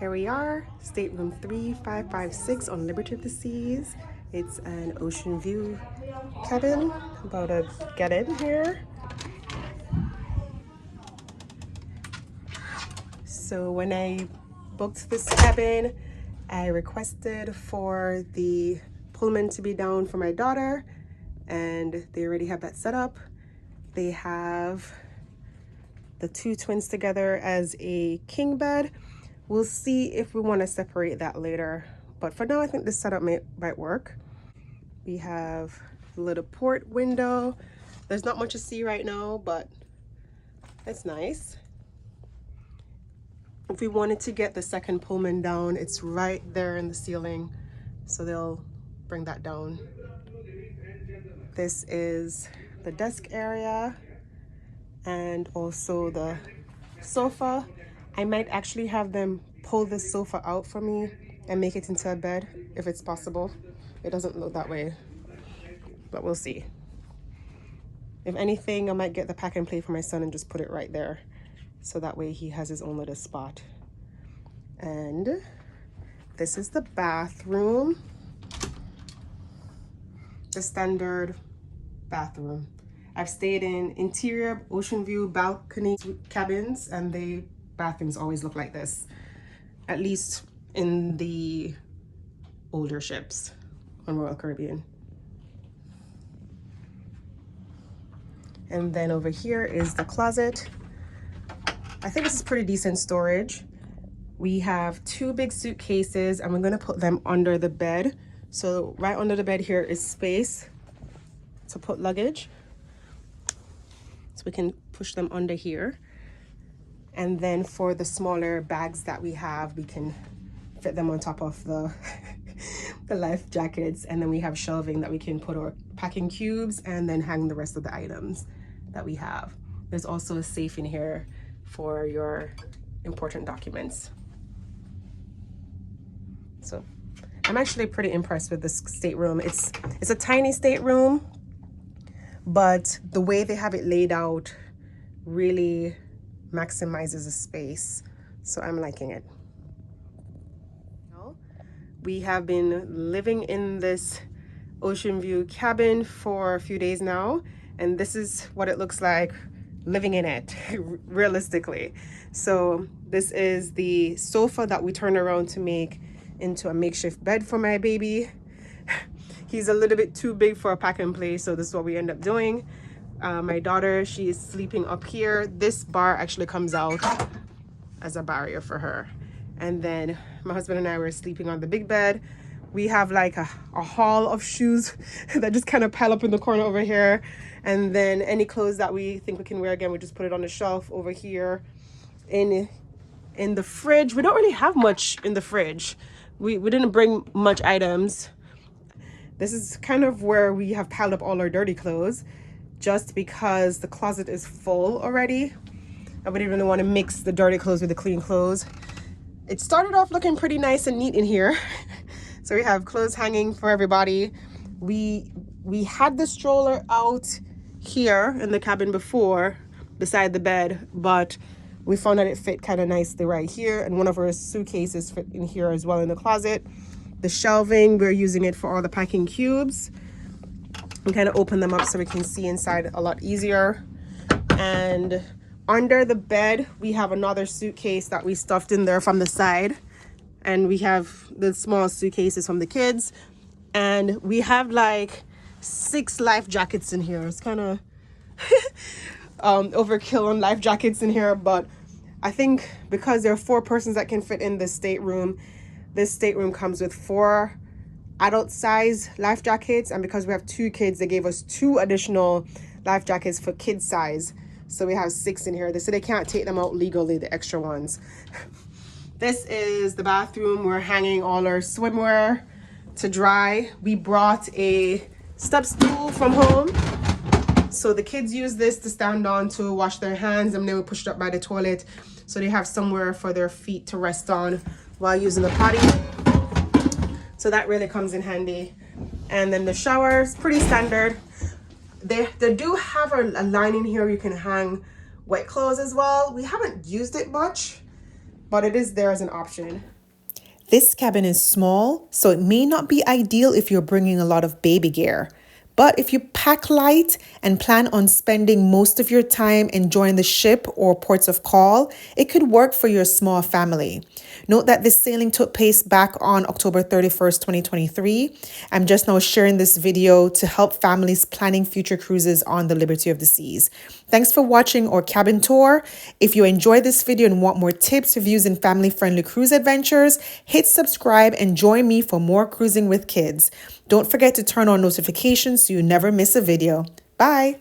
Here we are, stateroom 3556 on Liberty of the Seas. It's an Oceanview cabin. About to get in here. So when I booked this cabin, I requested for the Pullman to be down for my daughter, and they already have that set up. They have the two twins together as a king bed. We'll see if we want to separate that later, but for now I think this setup might work. We have a little port window. There's not much to see right now, but it's nice. If we wanted to get the second Pullman down, it's right there in the ceiling, so they'll bring that down. This is the desk area and also the sofa. I might actually have them pull this sofa out for me and make it into a bed if it's possible. It doesn't look that way, but we'll see. If anything, I might get the pack and play for my son and just put it right there, so that way he has his own little spot. And this is the bathroom, the standard bathroom. I've stayed in interior Oceanview balcony cabins, and the bathrooms always look like this, at least in the older ships on Royal Caribbean. And then over here is the closet. I think this is pretty decent storage. We have two big suitcases, and we're gonna put them under the bed. So right under the bed here is space to put luggage. So we can push them under here. And then for the smaller bags that we have, we can fit them on top of the, the life jackets. And then we have shelving that we can put our packing cubes and then hang the rest of the items that we have. There's also a safe in here for your important documents. So I'm actually pretty impressed with this stateroom. It's a tiny stateroom, but the way they have it laid out really maximizes the space, so I'm liking it. We have been living in this Oceanview cabin for a few days now, and this is what it looks like living in it realistically. So this is the sofa that we turned around to make into a makeshift bed for my baby. He's a little bit too big for a pack and play, so this is what we end up doing. My daughter, she is sleeping up here. This bar actually comes out as a barrier for her. And then my husband and I were sleeping on the big bed. We have like a haul of shoes that just kind of pile up in the corner over here. And then any clothes that we think we can wear again, we just put it on the shelf over here. In the fridge, we don't really have much in the fridge. We didn't bring much items. This is kind of where we have piled up all our dirty clothes, just because the closet is full already. I wouldn't even want to mix the dirty clothes with the clean clothes. It started off looking pretty nice and neat in here. So we have clothes hanging for everybody. We had the stroller out here in the cabin before, beside the bed, but we found that it fit kind of nicely right here, and one of our suitcases fit in here as well in the closet. The shelving, we're using it for all the packing cubes. We kind of open them up so we can see inside a lot easier. And under the bed, we have another suitcase that we stuffed in there from the side. And we have the small suitcases from the kids. And we have like 6 life jackets in here. It's kind of overkill on life jackets in here, but I think because there are 4 persons that can fit in this stateroom comes with 4 adult size life jackets, and because we have 2 kids, they gave us 2 additional life jackets for kid size, so we have 6 in here. They said they can't take them out legally, the extra ones. This is the bathroom. We're hanging all our swimwear to dry. We brought a step stool from home, so the kids use this to stand on to wash their hands, and they were pushed up by the toilet, so they have somewhere for their feet to rest on while using the potty. So that really comes in handy. And then the shower is pretty standard. They do have a line in here you can hang wet clothes as well. We haven't used it much. but it is there as an option. This cabin is small, so it may not be ideal if you're bringing a lot of baby gear. But if you pack light and plan on spending most of your time enjoying the ship or ports of call, it could work for your small family. Note that this sailing took place back on October 31st, 2023. I'm just now sharing this video to help families planning future cruises on the Liberty of the Seas. Thanks for watching our cabin tour. If you enjoyed this video and want more tips, reviews, and family-friendly cruise adventures, hit subscribe and join me for more cruising with kids. Don't forget to turn on notifications so you never miss a video. Bye!